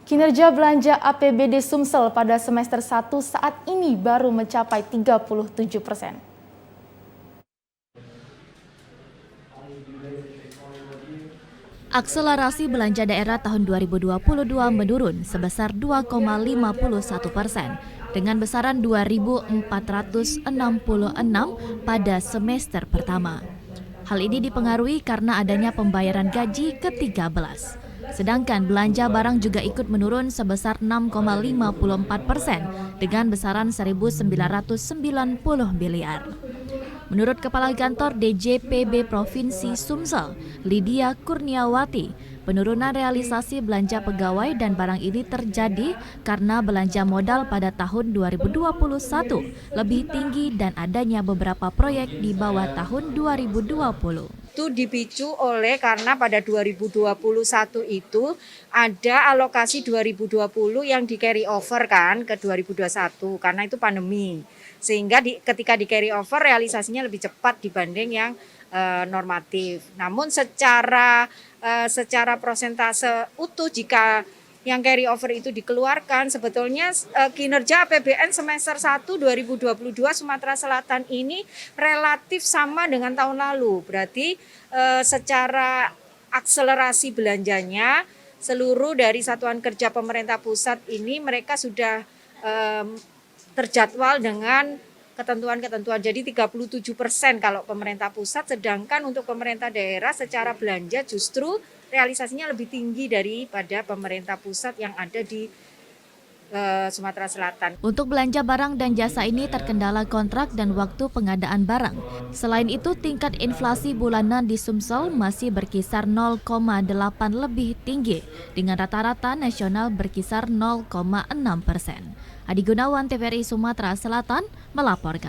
Kinerja belanja APBD Sumsel pada semester 1 saat ini baru mencapai 37%. Akselerasi belanja daerah tahun 2022 menurun sebesar 2,51% dengan besaran 2.466 pada semester pertama. Hal ini dipengaruhi karena adanya pembayaran gaji ke-13. Sedangkan belanja barang juga ikut menurun sebesar 6,54% dengan besaran 1.990 miliar. Menurut Kepala Kantor DJPB Provinsi Sumsel, Lydia Kurniawati, penurunan realisasi belanja pegawai dan barang ini terjadi karena belanja modal pada tahun 2021 lebih tinggi dan adanya beberapa proyek di bawah tahun 2020. Itu dipicu oleh karena pada 2021 itu ada alokasi 2020 yang di carry over kan ke 2021 karena itu pandemi. Sehingga ketika di carry over realisasinya lebih cepat dibanding yang normatif. Namun secara prosentase utuh jika yang carry over itu dikeluarkan, sebetulnya kinerja APBN semester 1 2022 Sumatera Selatan ini relatif sama dengan tahun lalu. Berarti secara akselerasi belanjanya seluruh dari satuan kerja pemerintah pusat ini mereka sudah terjadwal dengan ketentuan-ketentuan. Jadi 37% kalau pemerintah pusat, sedangkan untuk pemerintah daerah secara belanja justru realisasinya lebih tinggi daripada pemerintah pusat yang ada di Sumatera Selatan. Untuk belanja barang dan jasa ini terkendala kontrak dan waktu pengadaan barang. Selain itu, tingkat inflasi bulanan di Sumsel masih berkisar 0,8 lebih tinggi, dengan rata-rata nasional berkisar 0,6%. Adi Gunawan, TVRI Sumatera Selatan, melaporkan.